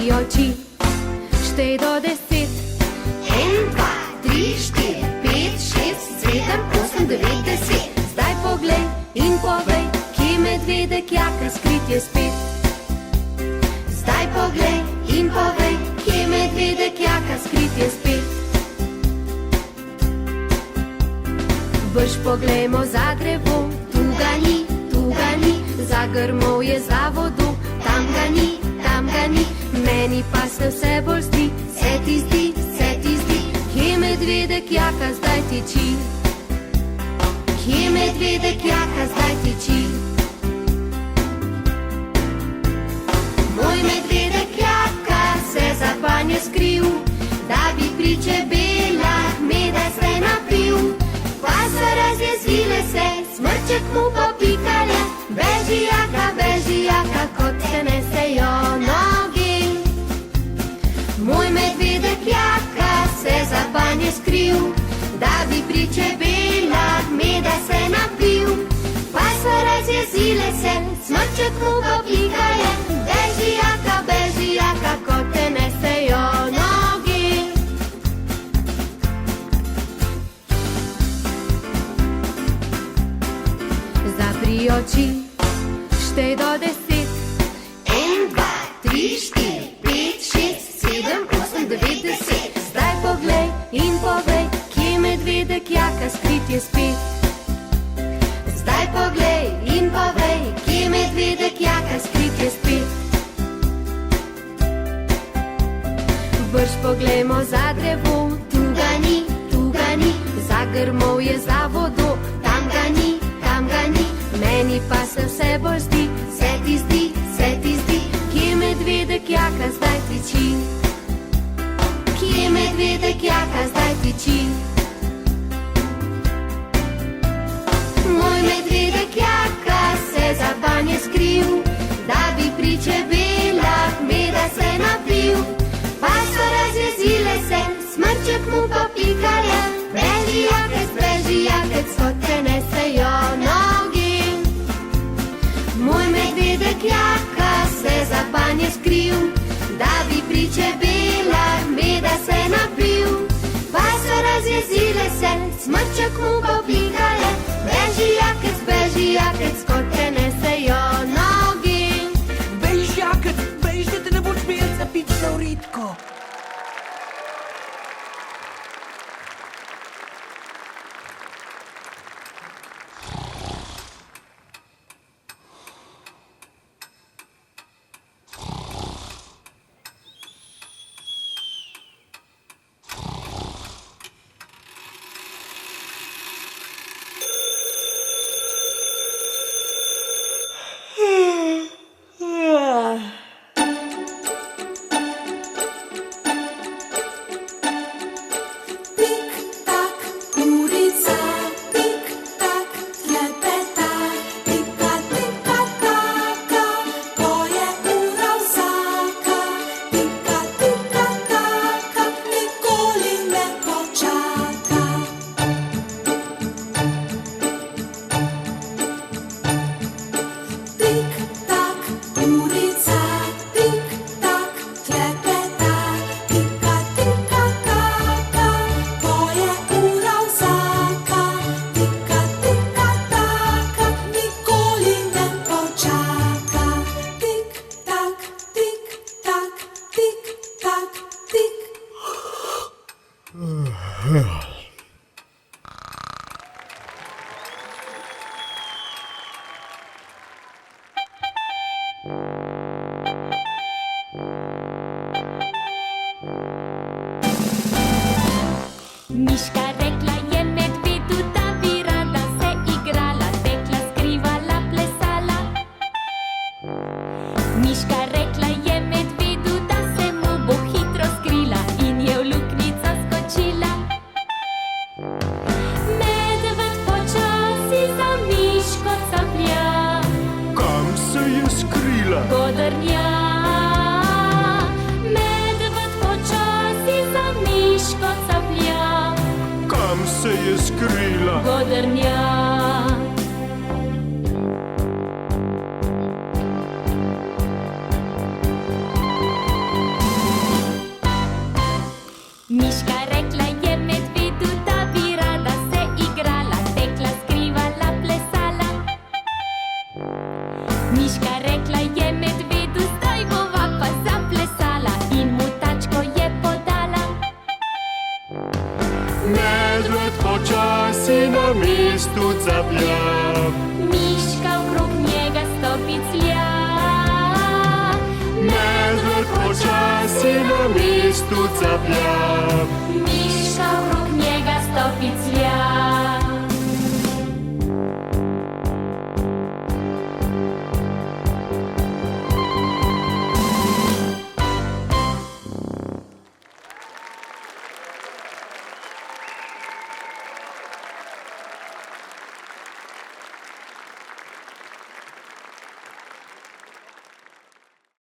Zapri oči, štej do 10. 1, 2, 3, 4, 5, 6, 7, 8, 9, 10. Zdaj poglej in povej, kje medvedek jaka skrit je spet. Zdaj poglej in povej, kje medvedek jaka skrit je spet. Brž poglejmo za drevo, tu ga ni, za grmov je za vodo, tam ga ni, meni pa se vse bolj zdi, se ti zdi, kje medvedek jaka zdaj tiči. Kje medvedek jaka zdaj tiči. Moj medvedek jaka se za banje skril, da bi pri čebelah meda se napil. Pa so razjezile se, smrček mu popikale, beži jaka, kot se nesejo nogi. Moj medvedek jaka se za banje skril, da bi pri čebelah meda se napil. Pa so razjezile se, smrček mu popikale, beži jaka, kot se nesejo nogi. Zapri oči, štej do 10. 1, 2, 3, 4, 5, 6, 7, 8, 9, 10. Zdaj poglej in povej, kje medvedek jaka skrit je spet. Zdaj poglej in povej, kje medvedek jaka skrit je spet. Brž poglejmo za drevo, tu ga ni, za grmov je za vodo, tam ga ni, meni pa se vse bolj zdi, se ti zdi, kje medvedek jaka zdaj tiči. Kje medvedek jaka zdaj tiči. Moj medvedek jaka se za banje skril, da bi pri čebelah meda se napil. Pa so razjezile se, smrček mu popikale, beži jakec, kot se nesejo nogi. Moj medvedek jaka se za banje skril, da bi pri čebelah meda se napil. Pa so razjezile se, smrček mu popikale, beži jakec, kot se nesejo nogi. Beži jakec, da te ne boš smel zapiti na uritko. Miška rekla je medvedu, da bi rada se igrala, tekla, skrivala, plesala. Miška rekla je medvedu, da se mu bo hitro skrila in je v luknjico skočila. Medved počasi za miško caplja. Kam se je skrila? Godrnja. Medved počasi za miško caplja. Kam se je skrila? Godrnja. Miška rekla je medvedu, zdaj bova pa zaplesala, in mu tačko je podala. Medved počasi na mestu caplja. Miška okrog njega stopi clja. Medved počasi na mestu caplja. Miška okrog njega stopi clja.